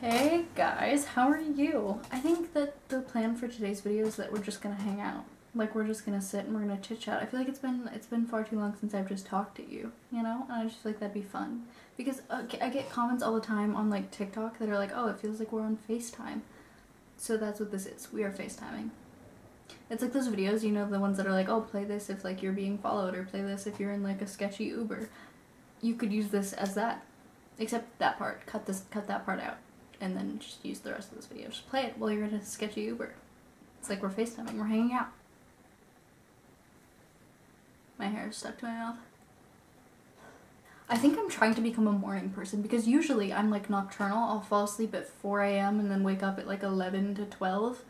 Hey guys, how are you? I think that the plan for today's video is that we're just gonna hang out. Like, we're just gonna sit and we're gonna chit chat. I feel like it's been far too long since I've just talked to you, you know? And I just feel like that'd be fun. Because I get comments all the time on like TikTok that are like, oh, it feels like we're on FaceTime. So that's what this is. We are FaceTiming. It's like those videos, you know, the ones that are like, oh, play this if like you're being followed, or play this if you're in like a sketchy Uber. You could use this as that. Except that part. Cut that part out. And then just use the rest of this video. Just play it while you're in a sketchy Uber. It's like we're FaceTiming, we're hanging out. My hair is stuck to my mouth. I think I'm trying to become a morning person because usually I'm like nocturnal. I'll fall asleep at 4 AM and then wake up at like 11 to 12.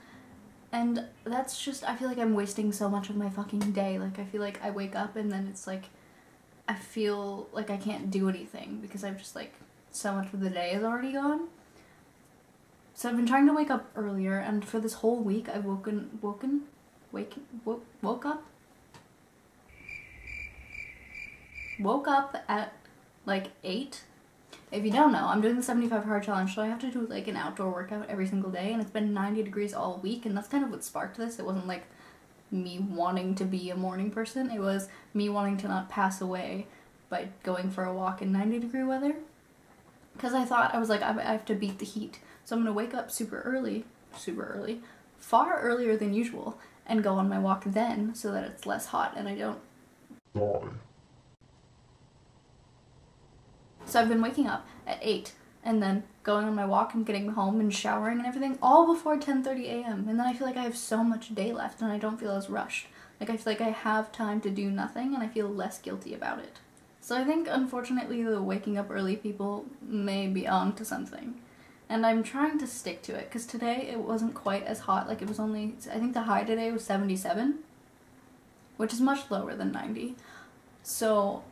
And that's just, I feel like I'm wasting so much of my fucking day. Like, I feel like I wake up and then it's like, I feel like I can't do anything because I've just like, so much of the day is already gone. So I've been trying to wake up earlier, and for this whole week I've woke up at like 8. If you don't know, I'm doing the 75 hard challenge, so I have to do like an outdoor workout every single day, and it's been 90 degrees all week, and that's kind of what sparked this. It wasn't like me wanting to be a morning person, it was me wanting to not pass away by going for a walk in 90-degree weather. Because I thought, I was like, I have to beat the heat. So I'm gonna wake up super early, far earlier than usual, and go on my walk then so that it's less hot and I don't die. So I've been waking up at 8 and then going on my walk and getting home and showering and everything all before 10:30 AM. And then I feel like I have so much day left and I don't feel as rushed. Like, I feel like I have time to do nothing and I feel less guilty about it. So I think, unfortunately, the waking up early people may be on to something. And I'm trying to stick to it, because today it wasn't quite as hot. Like, it was only, I think the high today was 77, which is much lower than 90. So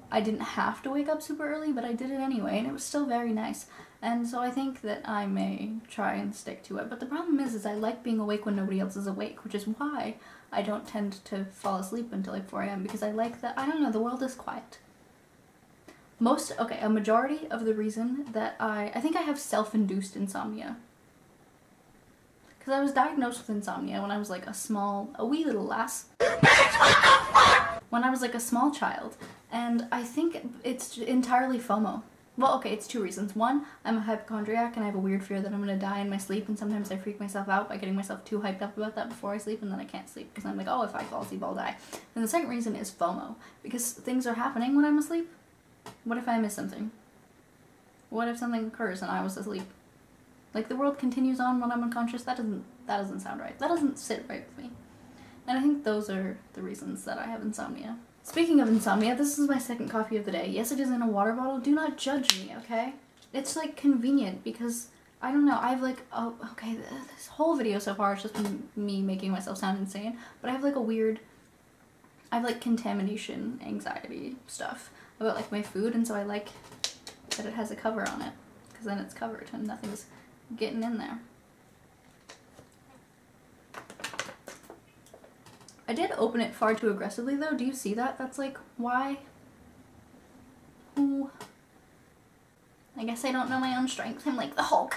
I didn't have to wake up super early, but I did it anyway, and it was still very nice. And so I think that I may try and stick to it. But the problem is I like being awake when nobody else is awake, which is why I don't tend to fall asleep until like 4 AM, because I like that, I don't know, the world is quiet. A majority of the reason that I think I have self-induced insomnia. Because I was diagnosed with insomnia when I was like a wee little lass. When I was like a small child. And I think it's entirely FOMO. Well, okay, it's two reasons. One, I'm a hypochondriac and I have a weird fear that I'm gonna die in my sleep, and sometimes I freak myself out by getting myself too hyped up about that before I sleep, and then I can't sleep because I'm like, oh, if I fall asleep, I'll die. And the second reason is FOMO, because things are happening when I'm asleep. What if I miss something? What if something occurs and I was asleep? Like, the world continues on when I'm unconscious? That doesn't sound right. That doesn't sit right with me. And I think those are the reasons that I have insomnia. Speaking of insomnia, this is my second coffee of the day. Yes, it is in a water bottle. Do not judge me, okay? It's like convenient because, I don't know, I've like, oh, okay, this whole video so far is just been me making myself sound insane, but I have like I have like contamination anxiety stuff about like my food, and so I like that it has a cover on it, because then it's covered and nothing's getting in there. I did open it far too aggressively though. Do you see that? That's like, why? Ooh. I guess I don't know my own strength. I'm like the Hulk.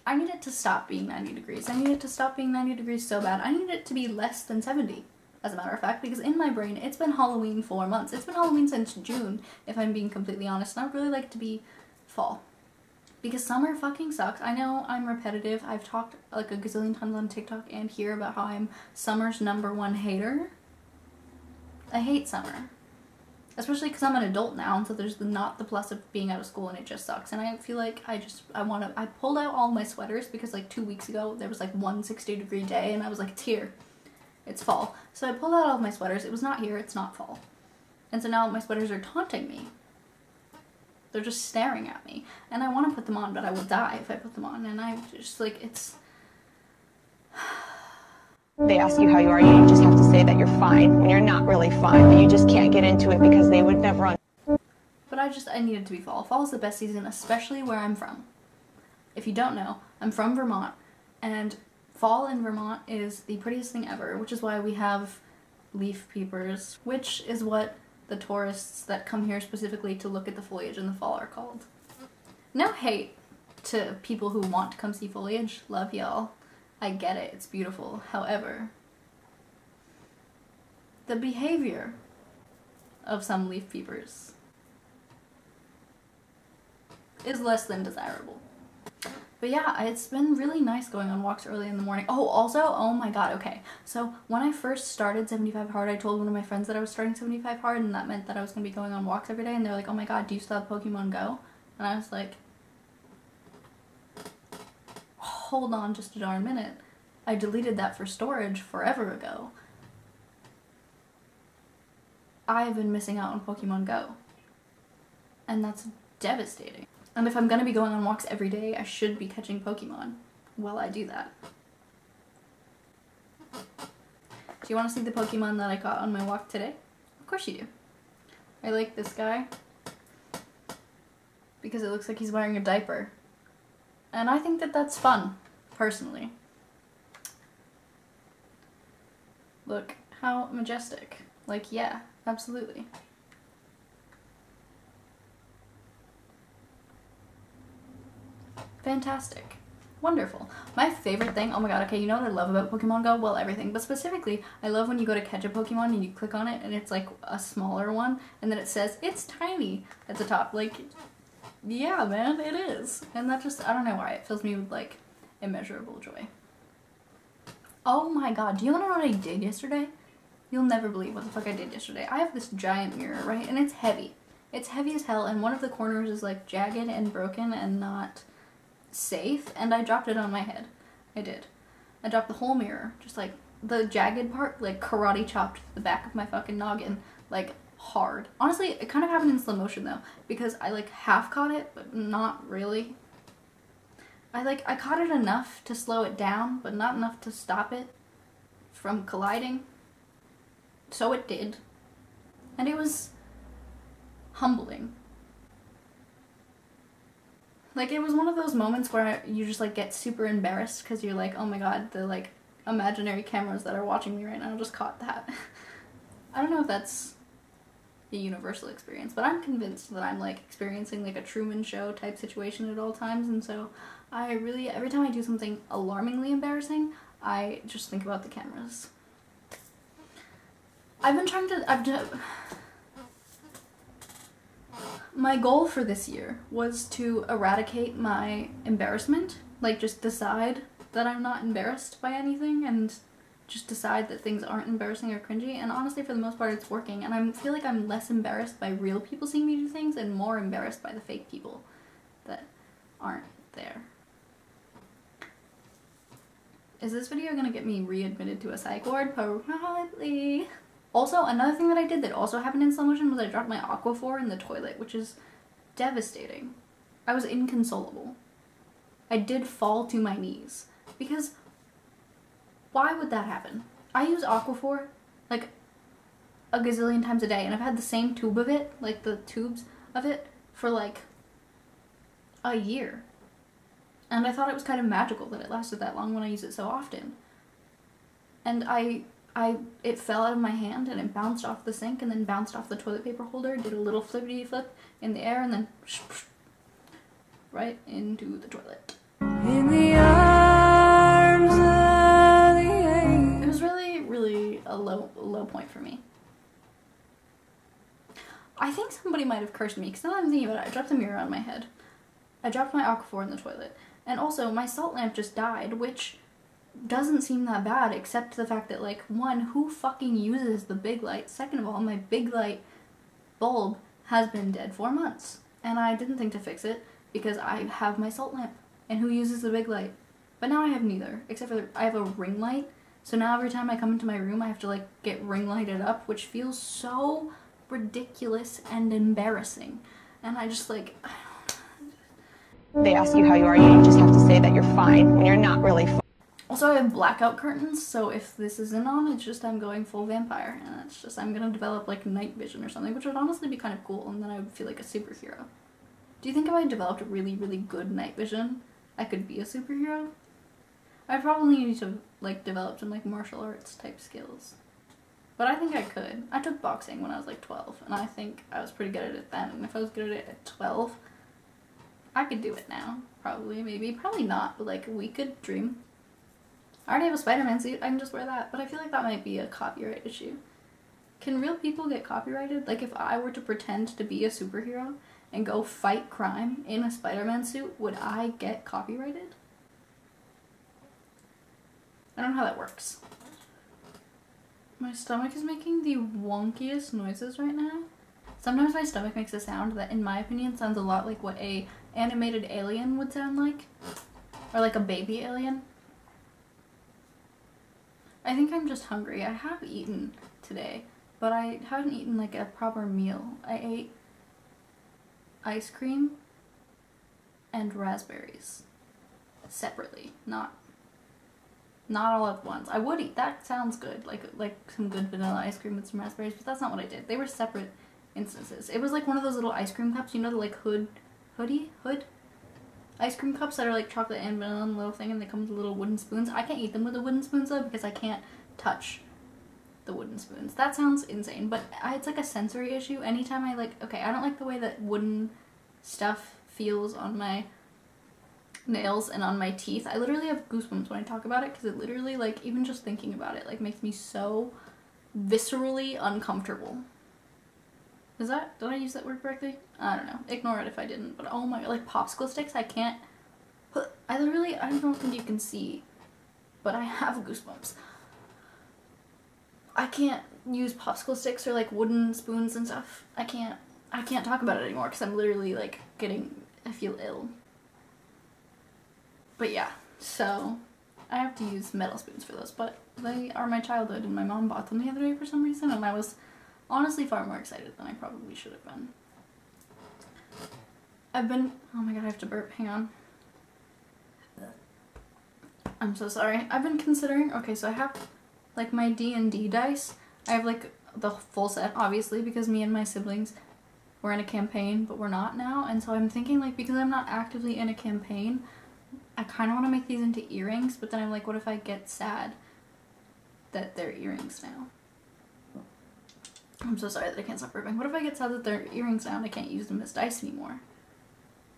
I need it to stop being 90 degrees. I need it to stop being 90 degrees so bad. I need it to be less than 70. As a matter of fact, because in my brain, it's been Halloween 4 months. It's been Halloween since June, if I'm being completely honest, and I would really like to be fall. Because summer fucking sucks. I know I'm repetitive. I've talked like a gazillion times on TikTok and here about how I'm summer's #1 hater. I hate summer. Especially because I'm an adult now, and so there's not the plus of being out of school, and it just sucks. And I feel like I pulled out all my sweaters because like 2 weeks ago, there was like one 60-degree day, and I was like, it's here. It's fall. So I pulled out all of my sweaters. It was not here, it's not fall. And so now my sweaters are taunting me. They're just staring at me. And I want to put them on, but I will die if I put them on. And I'm just like, it's... They ask you how you are, you just have to say that you're fine when you're not really fine, but you just can't get into it because they would never But I needed to be fall. Fall is the best season, especially where I'm from. If you don't know, I'm from Vermont, and fall in Vermont is the prettiest thing ever, which is why we have leaf peepers, which is what the tourists that come here specifically to look at the foliage in the fall are called. No hate. to people who want to come see foliage, love y'all. I get it, it's beautiful. However, the behavior of some leaf peepers is less than desirable. But yeah, it's been really nice going on walks early in the morning. Oh, also, oh my god, okay. So when I first started 75 Hard, I told one of my friends that I was starting 75 Hard, and that meant that I was going to be going on walks every day, and they're like, oh my god, do you still have Pokemon Go? And I was like, hold on just a darn minute. I deleted that for storage forever ago. I've been missing out on Pokemon Go. And that's devastating. And if I'm gonna be going on walks every day, I should be catching Pokemon while I do that. Do you want to see the Pokemon that I caught on my walk today? Of course you do. I like this guy because it looks like he's wearing a diaper. And I think that that's fun, personally. Look how majestic. Like, yeah, absolutely. Fantastic. Wonderful. My favorite thing, oh my god, okay, you know what I love about Pokemon Go? Well, everything, but specifically, I love when you go to catch a Pokemon and you click on it and it's like a smaller one, and then it says, it's tiny at the top. Like, yeah, man, it is. And that just, I don't know why, it fills me with, like, immeasurable joy. Oh my god, do you want to know what I did yesterday? You'll never believe what the fuck I did yesterday. I have this giant mirror, right? And it's heavy. It's heavy as hell, and one of the corners is, like, jagged and broken and not safe, and I dropped it on my head. I did. I dropped the whole mirror. Just, like, the jagged part, like, karate chopped the back of my fucking noggin, like, hard. Honestly, it kind of happened in slow motion, though, because I, like, half caught it, but not really. I caught it enough to slow it down, but not enough to stop it from colliding. So it did. And it was humbling. Like, it was one of those moments where you just, like, get super embarrassed because you're like, oh my god, the, like, imaginary cameras that are watching me right now just caught that. I don't know if that's a universal experience, but I'm convinced that I'm, like, experiencing, like, a Truman Show type situation at all times, and so I really, every time I do something alarmingly embarrassing, I just think about the cameras. My goal for this year was to eradicate my embarrassment, like just decide that I'm not embarrassed by anything and just decide that things aren't embarrassing or cringy, and honestly for the most part it's working, and I feel like I'm less embarrassed by real people seeing me do things and more embarrassed by the fake people that aren't there. Is this video gonna get me readmitted to a psych ward? Probably. Also, another thing that I did that also happened in slow motion was I dropped my Aquaphor in the toilet, which is devastating. I was inconsolable. I did fall to my knees. Because, why would that happen? I use Aquaphor, like, a gazillion times a day, and I've had the same tube of it, like the tubes of it, for like a year. And I thought it was kind of magical that it lasted that long when I use it so often. And it fell out of my hand and it bounced off the sink and then bounced off the toilet paper holder, did a little flippity flip in the air, and then right into the toilet. In the arms of the angel. It was really, really a low point for me. I think somebody might have cursed me, because now that I'm thinking about it, I dropped the mirror on my head. I dropped my Aquaphor in the toilet. And also, my salt lamp just died, which doesn't seem that bad, except the fact that, like, one, who fucking uses the big light? Second of all, my big light bulb has been dead 4 months, and I didn't think to fix it because I have my salt lamp, and who uses the big light? But now I have neither, except for I have a ring light, so now every time I come into my room I have to, like, get ring lighted up, which feels so ridiculous and embarrassing, and I just, like, They ask you how you are, you just have to say that you're fine when you're not really fine. Also, I have blackout curtains, so if this isn't on, it's just I'm going full vampire, and it's just I'm gonna develop, like, night vision or something, which would honestly be kind of cool, and then I would feel like a superhero. Do you think if I developed really, really good night vision, I could be a superhero? I'd probably need to, like, develop some, like, martial arts type skills. But I think I could. I took boxing when I was, like, 12, and I think I was pretty good at it then, and if I was good at it at 12, I could do it now. Probably, maybe. Probably not, but like we could dream. I already have a Spider-Man suit. I can just wear that. But I feel like that might be a copyright issue. Can real people get copyrighted? Like if I were to pretend to be a superhero and go fight crime in a Spider-Man suit, would I get copyrighted? I don't know how that works. My stomach is making the wonkiest noises right now. Sometimes my stomach makes a sound that, in my opinion, sounds a lot like what a animated alien would sound like. Or like a baby alien. I think I'm just hungry. I have eaten today, but I haven't eaten like a proper meal. I ate ice cream and raspberries separately, not all at once. I would eat, that sounds good, like some good vanilla ice cream with some raspberries, but that's not what I did. They were separate instances. It was like one of those little ice cream cups, you know, the like hood ice cream cups that are like chocolate and vanilla and little thing, and they come with little wooden spoons. I can't eat them with the wooden spoons though because I can't touch the wooden spoons. That sounds insane, but it's like a sensory issue. Anytime I like, okay, I don't like the way that wooden stuff feels on my nails and on my teeth. I literally have goosebumps when I talk about it because it literally, like, even just thinking about it, like, makes me so viscerally uncomfortable. Did I use that word correctly? I don't know. Ignore it if I didn't, but oh my, like, popsicle sticks, I can't, I don't think you can see, but I have goosebumps. I can't use popsicle sticks or, like, wooden spoons and stuff. I can't talk about it anymore because I'm literally, like, I feel ill. But yeah, so I have to use metal spoons for those, but they are my childhood and my mom bought them the other day for some reason, and I was honestly far more excited than I probably should have been. Oh my god, I have to burp, hang on. I'm so sorry. I've been considering, okay, so I have like my D&D dice. I have like the full set, obviously, because me and my siblings were in a campaign, but we're not now, and so I'm thinking, like, because I'm not actively in a campaign, I kind of want to make these into earrings, but then I'm like, what if I get sad that they're earrings now? I'm so sorry that I can't stop burping. What if I get sad that they're earrings now and I can't use them as dice anymore?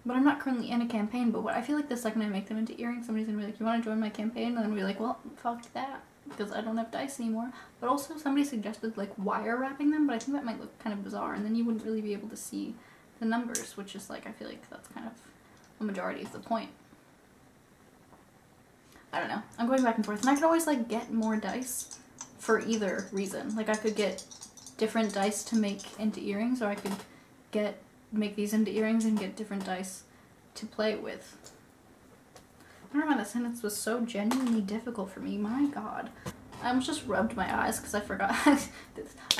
But I'm not currently in a campaign, but I feel like the second I make them into earrings, somebody's gonna be like, you want to join my campaign? And then I'll be like, well, fuck that, because I don't have dice anymore. But also somebody suggested like wire wrapping them, but I think that might look kind of bizarre, and then you wouldn't really be able to see the numbers, which is like, I feel like that's kind of a majority of the point. I don't know. I'm going back and forth, and I could always like get more dice for either reason. Like I could get different dice to make into earrings, or I could make these into earrings and get different dice to play with. I don't know why that sentence was so genuinely difficult for me. My god. I almost just rubbed my eyes because I forgot. I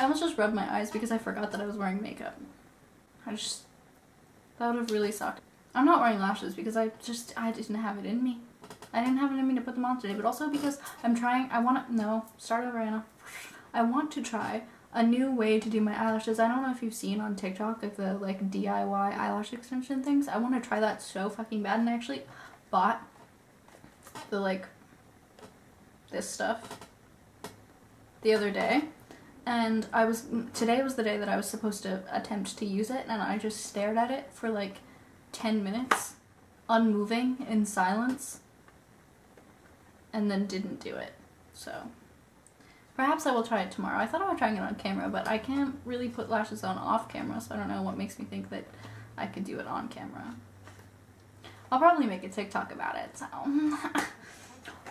almost just rubbed my eyes because I forgot that I was wearing makeup. That would have really sucked. I'm not wearing lashes because I didn't have it in me. I didn't have it in me to put them on today, but also because start over, Anna. I want to try a new way to do my eyelashes. I don't know if you've seen on TikTok, like the like DIY eyelash extension things. I want to try that so fucking bad, and I actually bought the like this stuff the other day, and today was the day that I was supposed to attempt to use it, and I just stared at it for like 10 minutes, unmoving in silence, and then didn't do it. So perhaps I will try it tomorrow. I thought about trying it on camera, but I can't really put lashes on off camera, so I don't know what makes me think that I could do it on camera. I'll probably make a TikTok about it, so.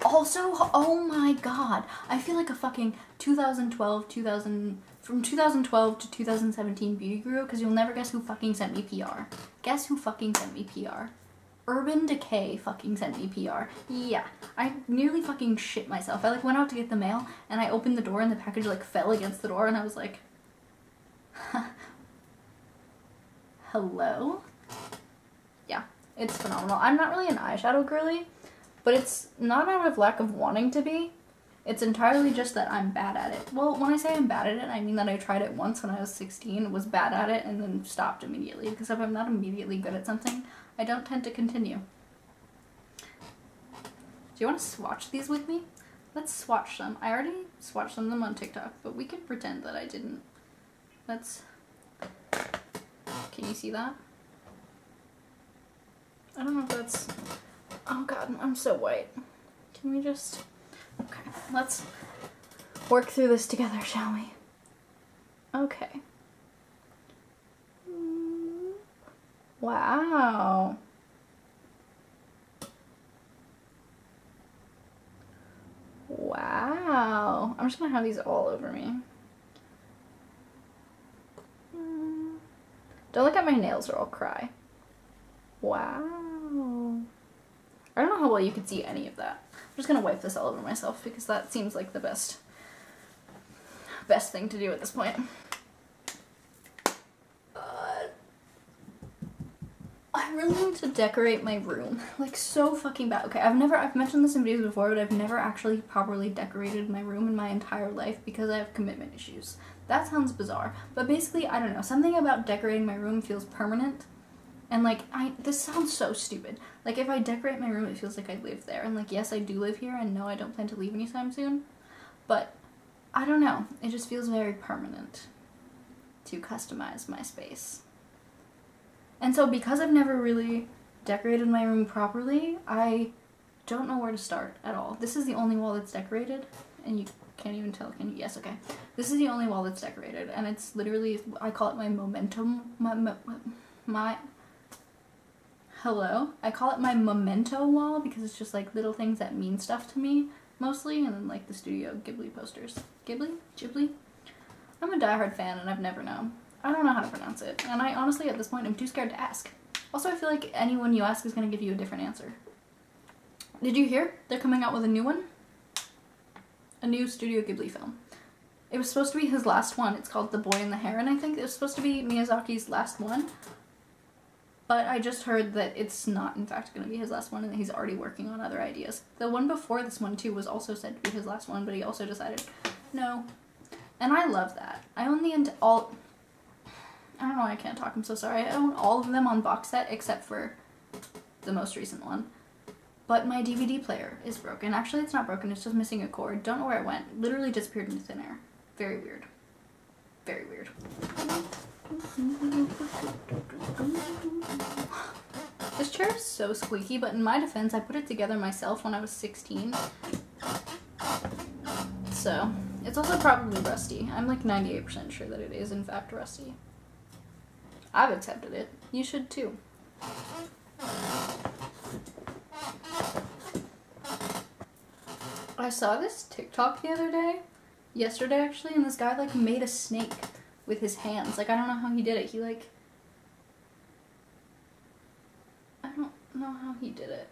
Also, oh my god, I feel like a fucking from 2012 to 2017 beauty guru, because you'll never guess who fucking sent me PR. Guess who fucking sent me PR? Urban Decay fucking sent me PR. Yeah, I nearly fucking shit myself. I like went out to get the mail, and I opened the door, and the package like fell against the door, and I was like, hello? Yeah, it's phenomenal. I'm not really an eyeshadow girly, but it's not out of lack of wanting to be. It's entirely just that I'm bad at it. Well, when I say I'm bad at it, I mean that I tried it once when I was 16, was bad at it, and then stopped immediately. Because if I'm not immediately good at something, I don't tend to continue. Do you want to swatch these with me? Let's swatch them. I already swatched them on TikTok, but we can pretend that I didn't. Can you see that? I don't know if that's... Oh god, I'm so white. Can we just... Okay, let's work through this together, shall we? Okay. Wow. Wow. I'm just gonna have these all over me. Don't look at my nails or I'll cry. Wow. I don't know how well you can see any of that. I'm just gonna wipe this all over myself because that seems like the best thing to do at this point. I really need to decorate my room, like so fucking bad. Okay, I've mentioned this in videos before, but I've never actually properly decorated my room in my entire life because I have commitment issues. That sounds bizarre, but basically, I don't know, something about decorating my room feels permanent. And like, this sounds so stupid. Like, if I decorate my room, it feels like I live there. And like, yes, I do live here, and no, I don't plan to leave anytime soon. But, I don't know, it just feels very permanent to customize my space. And so because I've never really decorated my room properly, I don't know where to start at all. This is the only wall that's decorated, and you can't even tell, can you? Yes, okay. This is the only wall that's decorated, and it's literally, I call it my momentum, hello? I call it my memento wall because it's just like little things that mean stuff to me, mostly, and then like the Studio Ghibli posters. Ghibli? I'm a diehard fan and I've never known. I don't know how to pronounce it, and I honestly, at this point, I'm too scared to ask. Also, I feel like anyone you ask is going to give you a different answer. Did you hear? They're coming out with a new one? A new Studio Ghibli film. It was supposed to be his last one. It's called The Boy and the Heron, I think. It was supposed to be Miyazaki's last one. But I just heard that it's not, in fact, going to be his last one, and that he's already working on other ideas. The one before this one, too, was also said to be his last one, but he also decided, no. And I love that. I own I don't know why I can't talk, I'm so sorry. I own all of them on box set except for the most recent one. But my DVD player is broken. Actually, it's not broken, it's just missing a cord. Don't know where it went. Literally disappeared into thin air. Very weird. Very weird. This chair is so squeaky, but in my defense, I put it together myself when I was 16. So, it's also probably rusty. I'm like 98% sure that it is in fact rusty. I've accepted it. You should too. I saw this TikTok the other day, yesterday actually, and this guy like made a snake with his hands. Like, I don't know how he did it. I don't know how he did it.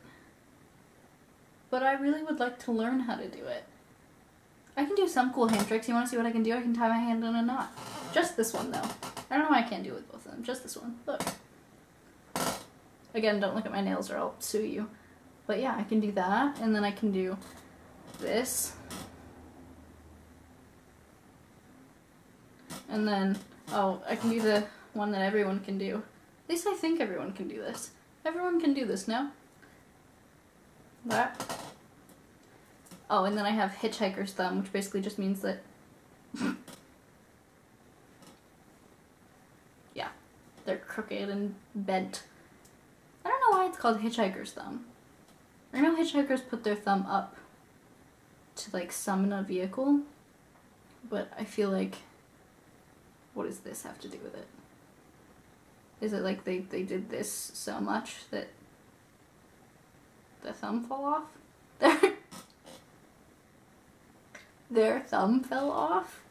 But I really would like to learn how to do it. I can do some cool hand tricks. You want to see what I can do? I can tie my hand in a knot. Just this one though. I don't know why I can't do it with both of them. Just this one. Look. Again, don't look at my nails or I'll sue you. But yeah, I can do that. And then I can do this. And then, oh, I can do the one that everyone can do. At least I think everyone can do this. Everyone can do this, no? That. Oh, and then I have hitchhiker's thumb, which basically just means that... yeah, they're crooked and bent. I don't know why it's called hitchhiker's thumb. I know hitchhikers put their thumb up to, like, summon a vehicle, but I feel like... what does this have to do with it? Is it like they did this so much that the thumb fell off? Their thumb fell off?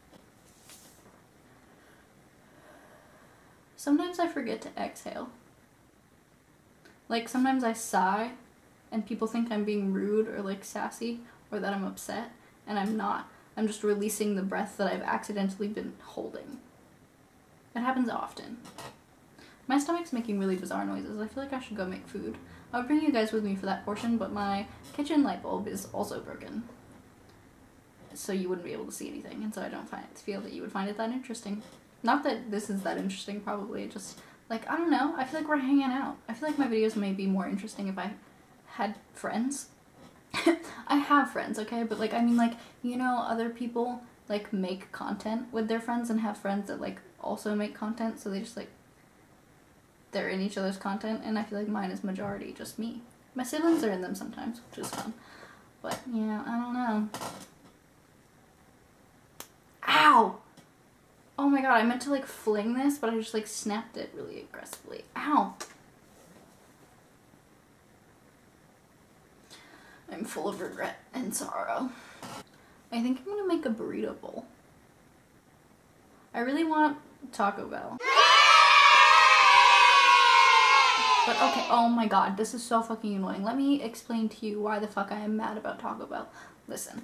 Sometimes I forget to exhale. Like, sometimes I sigh and people think I'm being rude or like sassy or that I'm upset, and I'm not. I'm just releasing the breath that I've accidentally been holding. It happens often. My stomach's making really bizarre noises. I feel like I should go make food. I would bring you guys with me for that portion, but my kitchen light bulb is also broken. So you wouldn't be able to see anything, and so I don't feel that you would find it that interesting. Not that this is that interesting, probably, just, like, I don't know, I feel like we're hanging out. I feel like my videos may be more interesting if I had friends. I have friends, okay, but, like, I mean, like, you know, other people, like, make content with their friends and have friends that, like, also make content, so they just, like, they're in each other's content, and I feel like mine is majority just me. My siblings are in them sometimes, which is fun. But yeah, I don't know. Ow! Oh my god, I meant to like fling this, but I just like snapped it really aggressively. Ow! I'm full of regret and sorrow. I think I'm gonna make a burrito bowl. I really want Taco Bell. But okay, oh my god, this is so fucking annoying. Let me explain to you why the fuck I am mad about Taco Bell. Listen.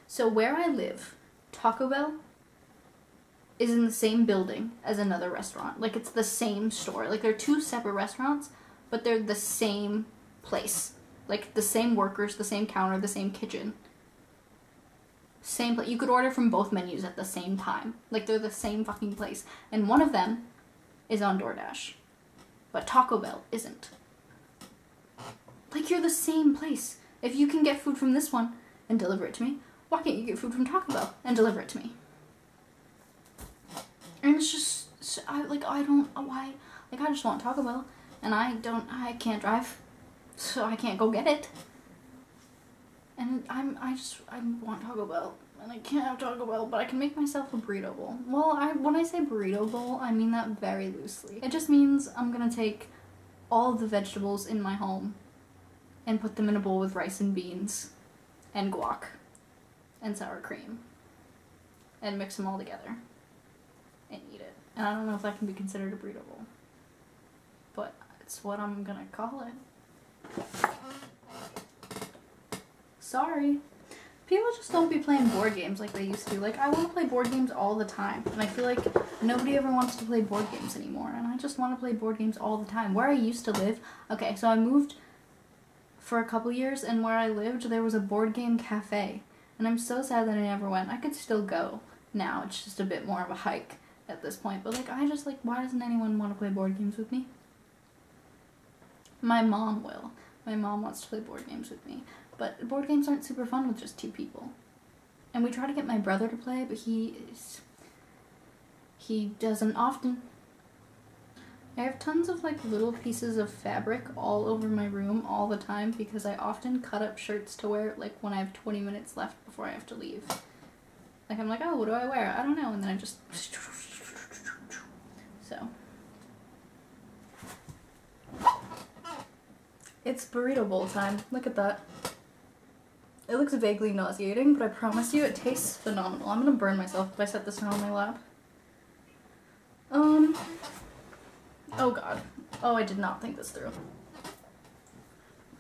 So where I live, Taco Bell is in the same building as another restaurant. Like, it's the same store. Like, they're two separate restaurants, but they're the same place. Like, the same workers, the same counter, the same kitchen. Same place. You could order from both menus at the same time. Like, they're the same fucking place. And one of them is on DoorDash. But Taco Bell isn't. Like, you're the same place. If you can get food from this one and deliver it to me, why can't you get food from Taco Bell and deliver it to me? And it's just, I just want Taco Bell, and I can't drive, so I can't go get it. And I want Taco Bell, and I can't have Taco Bell, but I can make myself a burrito bowl. Well, when I say burrito bowl, I mean that very loosely. It just means I'm gonna take all of the vegetables in my home and put them in a bowl with rice and beans and guac and sour cream and mix them all together and eat it. And I don't know if that can be considered a burrito bowl, but it's what I'm gonna call it. Sorry. People just don't be playing board games like they used to. Like, I want to play board games all the time, and I feel like nobody ever wants to play board games anymore, and I just want to play board games all the time. Where I used to live, okay, so I moved for a couple years, and where I lived, there was a board game cafe, and I'm so sad that I never went. I could still go now. It's just a bit more of a hike at this point, but like, why doesn't anyone want to play board games with me? My mom will. My mom wants to play board games with me, but board games aren't super fun with just two people. And we try to get my brother to play, but he doesn't often. I have tons of like little pieces of fabric all over my room all the time because I often cut up shirts to wear like when I have 20 minutes left before I have to leave. Like, I'm like, oh, what do I wear? I don't know, and then I just so. It's burrito bowl time. Look at that. It looks vaguely nauseating, but I promise you it tastes phenomenal. I'm gonna burn myself if I set this down on my lap. Oh god. Oh, I did not think this through.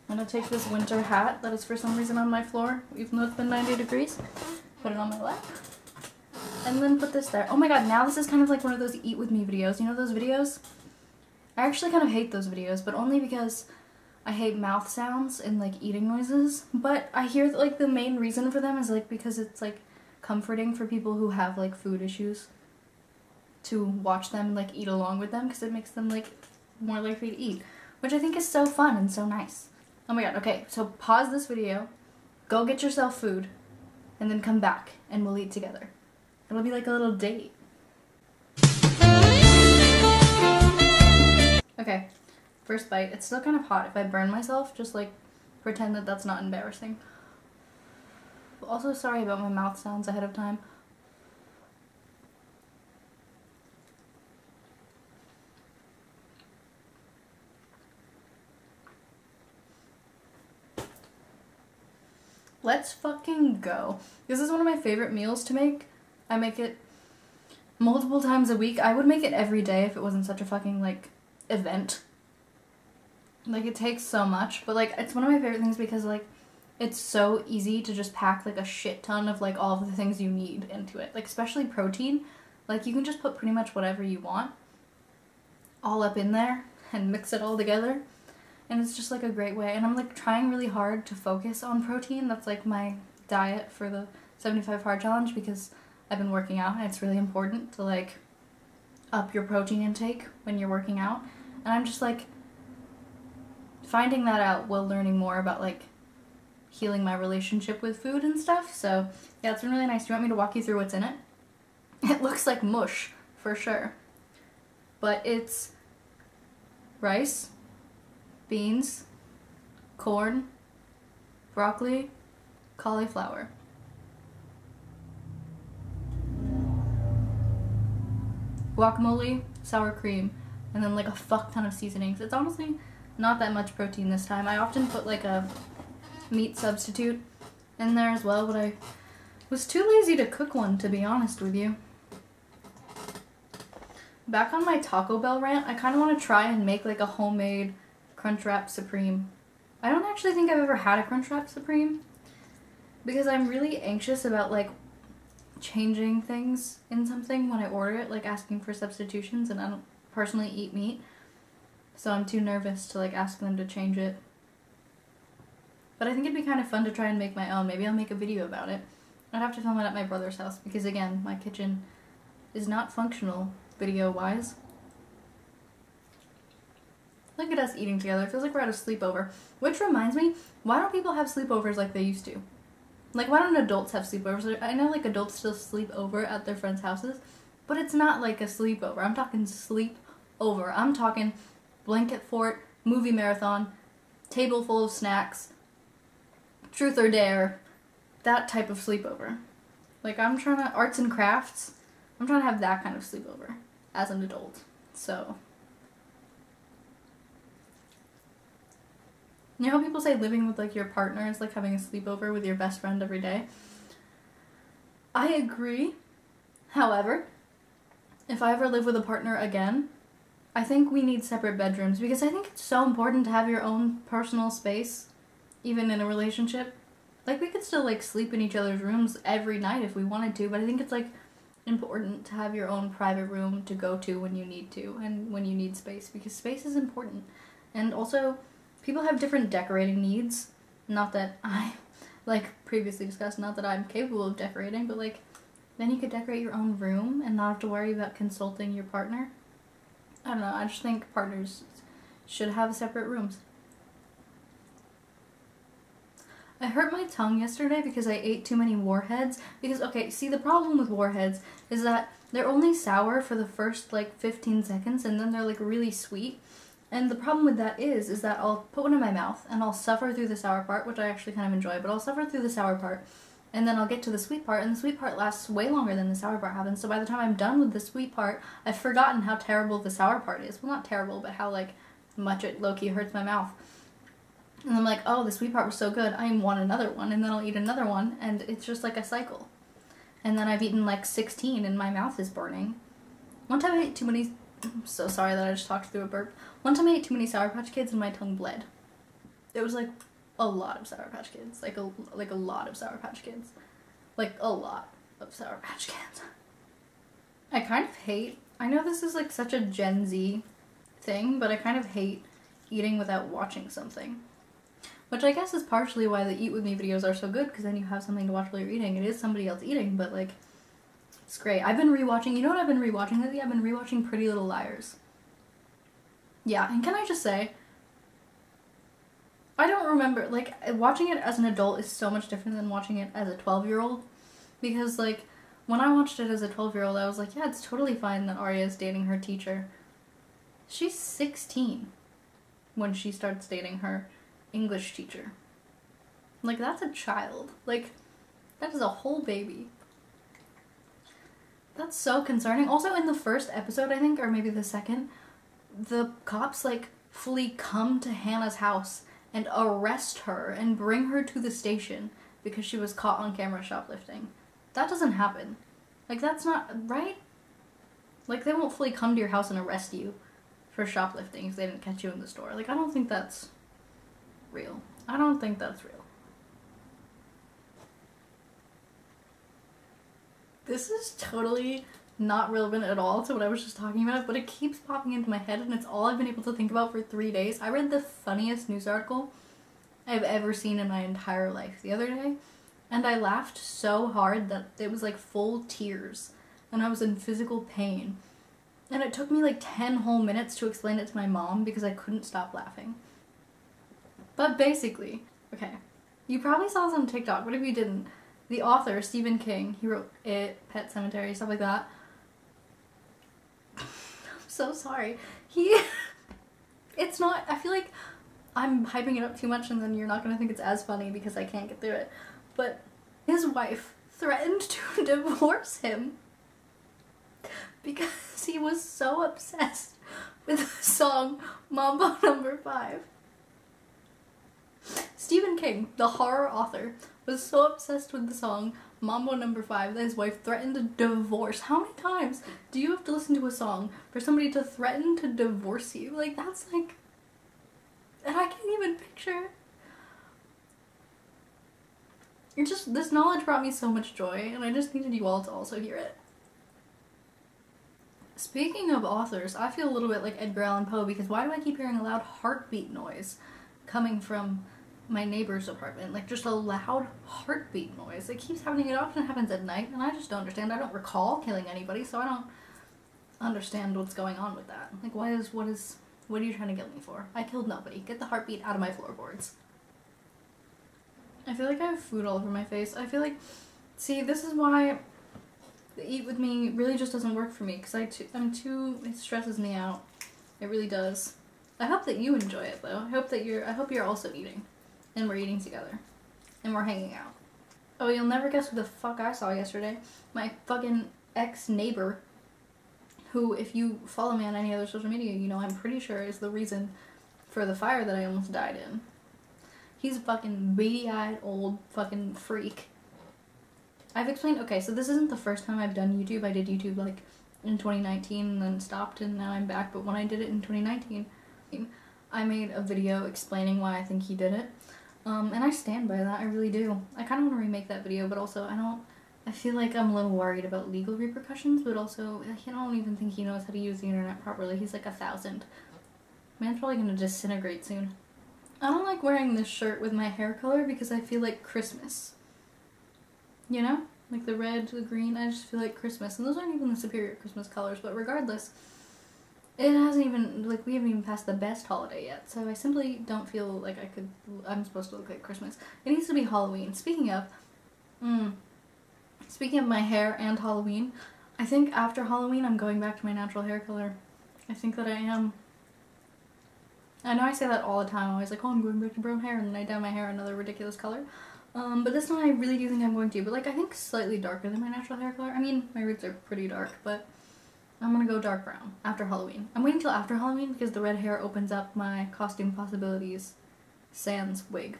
I'm gonna take this winter hat that is for some reason on my floor, even though it's been 90 degrees. Put it on my lap. And then put this there. Oh my god, now this is kind of like one of those eat with me videos. You know those videos? I actually kind of hate those videos, but only because I hate mouth sounds and like eating noises. But I hear that like the main reason for them is like because it's like comforting for people who have like food issues to watch them like eat along with them because it makes them like more likely to eat, which I think is so fun and so nice. Oh my god, okay, so pause this video, go get yourself food, and then come back and we'll eat together. It'll be like a little date. Okay, first bite. It's still kind of hot. If I burn myself, just like pretend that that's not embarrassing. Also, sorry about my mouth sounds ahead of time. Let's fucking go. This is one of my favorite meals to make. I make it multiple times a week. I would make it every day if it wasn't such a fucking, like, event. Like, it takes so much, but, like, it's one of my favorite things because, like, it's so easy to just pack, like, a shit ton of, like, all of the things you need into it. Like, especially protein. Like, you can just put pretty much whatever you want all up in there and mix it all together. And it's just like a great way. And I'm like trying really hard to focus on protein. That's like my diet for the 75 hard challenge because I've been working out and it's really important to like up your protein intake when you're working out. And I'm just like finding that out while learning more about like healing my relationship with food and stuff. So yeah, it's been really nice. Do you want me to walk you through what's in it? It looks like mush for sure. But it's rice, beans, corn, broccoli, cauliflower. Guacamole, sour cream, and then like a fuck ton of seasonings. It's honestly not that much protein this time. I often put like a meat substitute in there as well, but I was too lazy to cook one, to be honest with you. Back on my Taco Bell rant, I kind of want to try and make like a homemade Crunchwrap Supreme. I don't actually think I've ever had a Crunchwrap Supreme because I'm really anxious about like changing things in something when I order it, like asking for substitutions, and I don't personally eat meat, so I'm too nervous to like ask them to change it. But I think it'd be kind of fun to try and make my own. Maybe I'll make a video about it. I'd have to film it at my brother's house because again, my kitchen is not functional video wise. Look at us eating together. It feels like we're at a sleepover. Which reminds me, why don't people have sleepovers like they used to? Like, why don't adults have sleepovers? I know, like, adults still sleep over at their friends' houses, but it's not like a sleepover. I'm talking sleep over. I'm talking blanket fort, movie marathon, table full of snacks, truth or dare, that type of sleepover. Like, I'm trying to, arts and crafts, I'm trying to have that kind of sleepover as an adult. So, you know how people say living with like your partner is like having a sleepover with your best friend every day? I agree. However, if I ever live with a partner again, I think we need separate bedrooms because I think it's so important to have your own personal space, even in a relationship. Like, we could still like sleep in each other's rooms every night if we wanted to, but I think it's like important to have your own private room to go to when you need to and when you need space, because space is important. And also, people have different decorating needs. Not that I, like previously discussed, not that I'm capable of decorating, but like, then you could decorate your own room and not have to worry about consulting your partner. I don't know, I just think partners should have separate rooms. I hurt my tongue yesterday because I ate too many Warheads. Because, okay, see, the problem with Warheads is that they're only sour for the first, like, 15 seconds, and then they're, like, really sweet. And the problem with that is that I'll put one in my mouth, and I'll suffer through the sour part, which I actually kind of enjoy, but I'll suffer through the sour part, and then I'll get to the sweet part, and the sweet part lasts way longer than the sour part happens, so by the time I'm done with the sweet part, I've forgotten how terrible the sour part is. Well, not terrible, but how, like, much it low-key hurts my mouth. And I'm like, oh, the sweet part was so good, I want another one, and then I'll eat another one, and it's just like a cycle. And then I've eaten like 16, and my mouth is burning. One time I ate too many, I'm so sorry that I just talked through a burp. One time I ate too many Sour Patch Kids and my tongue bled. It was like a lot of Sour Patch Kids, like a lot of Sour Patch Kids. Like a lot of Sour Patch Kids. I kind of hate, I know this is like such a Gen Z thing, but I kind of hate eating without watching something. Which I guess is partially why the Eat With Me videos are so good, because then you have something to watch while you're eating. It is somebody else eating, but like, it's great. I've been rewatching, you know what I've been rewatching lately? I've been rewatching Pretty Little Liars. Yeah, and can I just say, I don't remember, like, watching it as an adult is so much different than watching it as a 12-year-old. Because, like, when I watched it as a 12-year-old, I was like, yeah, it's totally fine that Arya is dating her teacher. She's 16 when she starts dating her English teacher. Like, that's a child. Like, that is a whole baby. That's so concerning. Also, in the first episode, I think, or maybe the second, the cops, like, fully come to Hannah's house and arrest her and bring her to the station because she was caught on camera shoplifting. That doesn't happen. Like, that's not, right? Like, they won't fully come to your house and arrest you for shoplifting if they didn't catch you in the store. Like, I don't think that's real. I don't think that's real. This is totally not relevant at all to what I was just talking about, but it keeps popping into my head and it's all I've been able to think about for 3 days. I read the funniest news article I've ever seen in my entire life the other day, and I laughed so hard that it was like full tears, and I was in physical pain. And it took me like 10 whole minutes to explain it to my mom because I couldn't stop laughing. But basically, okay, you probably saw this on TikTok, but if you didn't, the author, Stephen King, he wrote It, Pet Sematary, stuff like that. I'm so sorry. It's not, I feel like I'm hyping it up too much and then you're not gonna think it's as funny because I can't get through it. But his wife threatened to divorce him because he was so obsessed with the song Mambo Number 5. Stephen King, the horror author, was so obsessed with the song Mambo Number 5 that his wife threatened to divorce. How many times do you have to listen to a song for somebody to threaten to divorce you? Like, that's like... And I can't even picture. It just, this knowledge brought me so much joy, and I just needed you all to also hear it. Speaking of authors, I feel a little bit like Edgar Allan Poe because why do I keep hearing a loud heartbeat noise coming from my neighbor's apartment? Like, just a loud heartbeat noise. It keeps happening. It often happens at night, and I just don't understand. I don't recall killing anybody, so I don't understand what's going on with that. Like, what are you trying to kill me for? I killed nobody. Get the heartbeat out of my floorboards. I feel like I have food all over my face. I feel like, see, this is why the Eat With Me really just doesn't work for me, because it stresses me out. It really does. I hope that you enjoy it though. I hope you're also eating. And we're eating together. And we're hanging out. Oh, you'll never guess who the fuck I saw yesterday. My fucking ex-neighbor, who, if you follow me on any other social media, you know I'm pretty sure is the reason for the fire that I almost died in. He's a fucking beady-eyed old fucking freak. I've explained, okay, so this isn't the first time I've done YouTube. I did YouTube like in 2019 and then stopped and now I'm back, but when I did it in 2019, I made a video explaining why I think he did it. And I stand by that, I really do. I kind of want to remake that video, but also I feel like I'm a little worried about legal repercussions, but also I don't even think he knows how to use the internet properly. He's like 1,000. Man's probably gonna disintegrate soon. I don't like wearing this shirt with my hair color because I feel like Christmas. You know? Like the red, the green, I just feel like Christmas. And those aren't even the superior Christmas colors, but regardless, it hasn't even, like, we haven't even passed the best holiday yet. So I simply don't feel like I'm supposed to look like Christmas. It needs to be Halloween. Speaking of my hair and Halloween, I think after Halloween I'm going back to my natural hair color. I think that I am. I know I say that all the time. I'm always like, oh, I'm going back to brown hair, and then I dye my hair another ridiculous color. But this one I really do think I'm going to. But like, I think slightly darker than my natural hair color. I mean, my roots are pretty dark, but I'm gonna go dark brown after Halloween. I'm waiting till after Halloween because the red hair opens up my costume possibilities sans wig.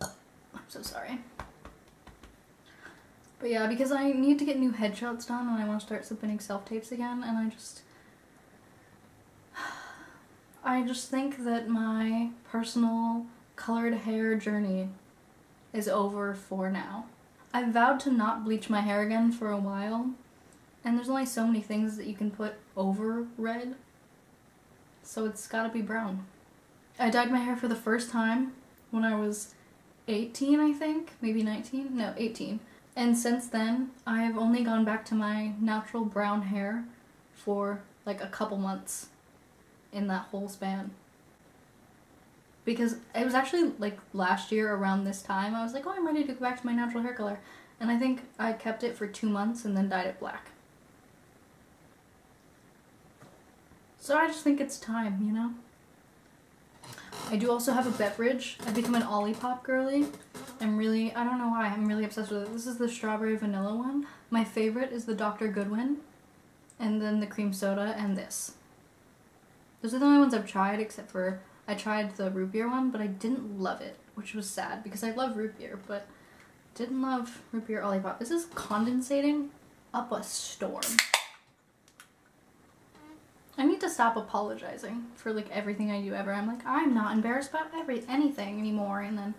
I'm so sorry. But yeah, because I need to get new headshots done and I want to start submitting self-tapes again, and I just think that my personal colored hair journey is over for now. I vowed to not bleach my hair again for a while, and there's only so many things that you can put over red, so it's gotta be brown. I dyed my hair for the first time when I was 18, I think, maybe 19? No, 18. And since then, I've only gone back to my natural brown hair for like a couple months in that whole span. Because it was actually like last year around this time, I was like, oh, I'm ready to go back to my natural hair color. And I think I kept it for 2 months and then dyed it black. So I just think it's time, you know? I do also have a beverage. I've become an Olipop girly. I don't know why, I'm really obsessed with it. This is the strawberry vanilla one. My favorite is the Dr. Goodwin, and then the cream soda, and this. Those are the only ones I've tried, except for I tried the root beer one, but I didn't love it, which was sad, because I love root beer, but didn't love root beer Olipop. This is condensating up a storm. I need to stop apologizing for like everything I do ever. I'm like, I'm not embarrassed about anything anymore, and then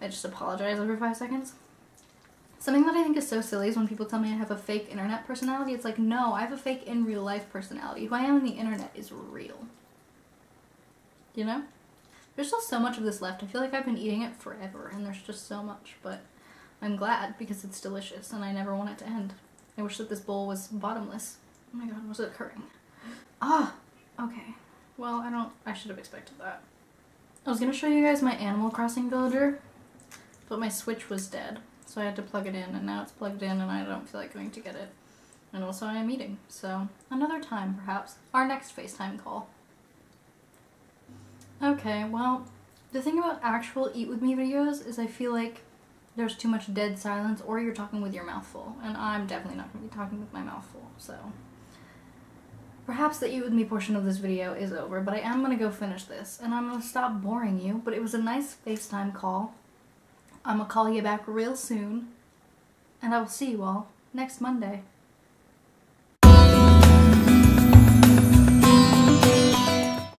I just apologize every 5 seconds. Something that I think is so silly is when people tell me I have a fake internet personality. It's like, no, I have a fake in real life personality. Who I am on the internet is real. You know? There's still so much of this left. I feel like I've been eating it forever and there's just so much, but I'm glad because it's delicious and I never want it to end. I wish that this bowl was bottomless. Oh my god, what's occurring? Ah, okay. Well, I should have expected that. I was gonna show you guys my Animal Crossing villager, but my Switch was dead, so I had to plug it in, and now it's plugged in and I don't feel like going to get it. And also I am eating, so another time perhaps. Our next FaceTime call. Okay, well, the thing about actual Eat With Me videos is I feel like there's too much dead silence or you're talking with your mouth full, and I'm definitely not going to be talking with my mouth full, so. Perhaps the Eat With Me portion of this video is over, but I am going to go finish this, and I'm going to stop boring you, but it was a nice FaceTime call. I'm going to call you back real soon, and I will see you all next Monday.